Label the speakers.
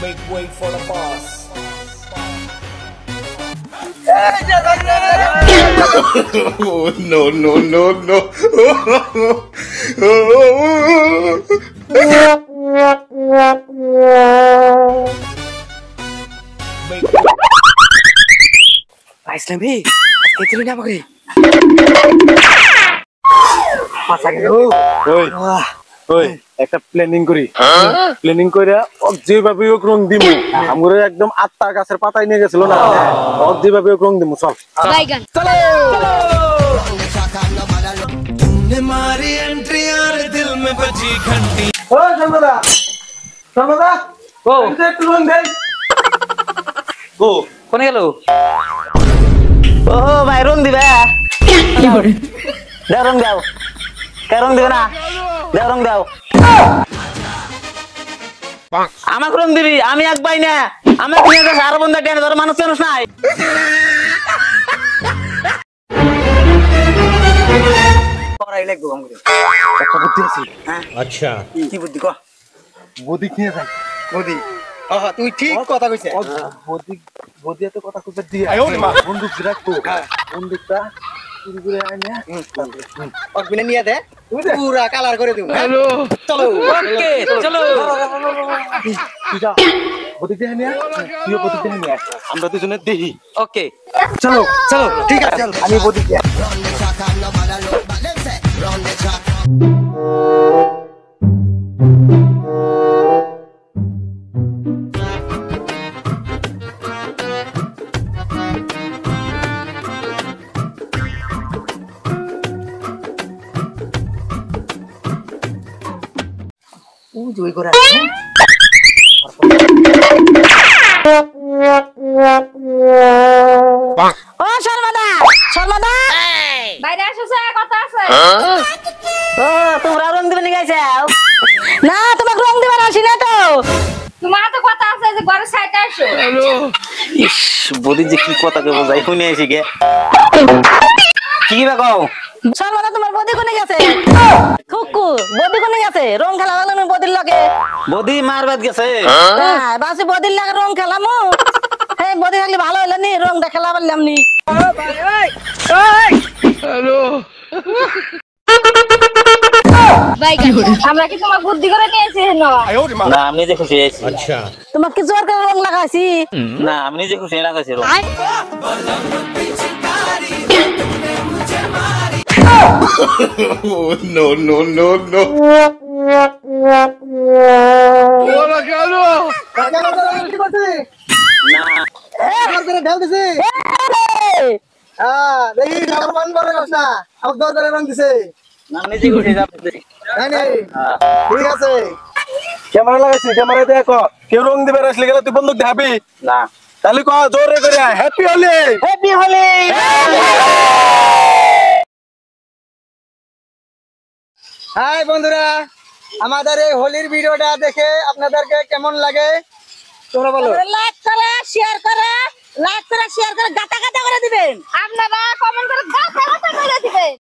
Speaker 1: Make way for the boss.
Speaker 2: Oh, no, no, no, no.
Speaker 3: Islami, kita ni apa ke? Pasang tu.
Speaker 4: ওই একটা planning করি planning কইরা যেভাবে okay রং দিমু আমগুলো একদম আত্মা গাছের পাতায় নিয়ে গেছিল না যেভাবে ওক রং দিমু চল
Speaker 3: চলো
Speaker 1: तुमने मारी एंट्री यार दिल में बजी घंटी।
Speaker 4: ও সর্বদা সর্বদা
Speaker 3: ও
Speaker 4: একটু রং দেই
Speaker 3: ও কোনে গেল ও ভাই রং দিবে কি করে দাও রং দাও কে রং দিবে না দাও রং দাও আমাকে রং দিবি আমি এক ভাই না আমাকে নিয়ে যাস আর বন্ধা টেনে ধর মানুষ জানিস নাই পড়াই লাগবো আমাকে একটা বুদ্ধি আছে হ্যাঁ
Speaker 2: अच्छा
Speaker 3: কি বুদ্ধি কো
Speaker 4: বদি খেয়ে যাই
Speaker 3: বুদ্ধি আহা তুই ঠিক কথা কইছ
Speaker 4: বদি বদি এত কথা কইতে দিয়ে বন্দুক রাখবো বন্দুকটা চুরি করে আনিয়া
Speaker 3: অগবিনে নিয়ে দে পুরা কালার করে দিও হ্যালো চলো ওকে চলো
Speaker 4: তুই যা বদি দিয়ে আনিয়া তুই বদি দিয়ে আনিয়া আমরা দুজনে দেখি
Speaker 3: ওকে
Speaker 4: চলো চলো ঠিক আছে চল আমি বদি দিয়ে
Speaker 3: জয় করে ও শর্মাদা শর্মাদা
Speaker 5: বাইরে আসছে কথা আছে
Speaker 3: ও তোমরা রং দিবে নিয়ে গেছো না তোমাকে রং দিবে না আসি না তো
Speaker 5: তোমার তো কথা আছে যে ঘরে সাইতে আসো
Speaker 3: ইস বদি যে কি কথা কে বোঝাই শুনে আসি গে কি বা কও শর্মাদা তোমার বদি কোনে গেছে খুকু বদি কোনে গেছে রং খেলা লাগলো বদির লগে বদি মারবাদ গেছে হ্যাঁ বাসি বদির লাগে রং খেলামু এই বদি থাকলে ভালো হইলো নি রংটা খেলা পারলাম নি
Speaker 5: ভাই আমরা কি তোমার বুদ্ধি করে নিয়েছি
Speaker 3: না আমি যে খুশি আছি
Speaker 2: अच्छा
Speaker 3: তোমাকে কি জোর করে রং লাগাইছি না আমি যে খুশি লাগাইছি রং
Speaker 2: Oh, no, no, no, no.
Speaker 4: কি করছিস
Speaker 3: না
Speaker 4: আমার করে ঢেল দিছিস দেখি আমার মন বড় না আমার দর করে রং দিছে
Speaker 3: আমি যে খুশি যাচ্ছি
Speaker 4: নাই নাই ঠিক আছে ক্যামেরা লাগাইছি ক্যামেরা দেখো কেউ রং দিবে আসলে গেলে তুই বন্দুক দেখাবি
Speaker 3: না
Speaker 4: তাহলে কো জোরে করে happy Holi
Speaker 3: happy Holi
Speaker 4: hi বন্ধুরা আমাদের এই হোলির ভিডিওটা দেখে আপনাদেরকে কেমন লাগে তোমরা বলো
Speaker 3: লাইক করে শেয়ার করে গাতা গাতা করে দিবেন
Speaker 5: আপনারা কমেন্ট করে গাতা গাতা করে দিবেন।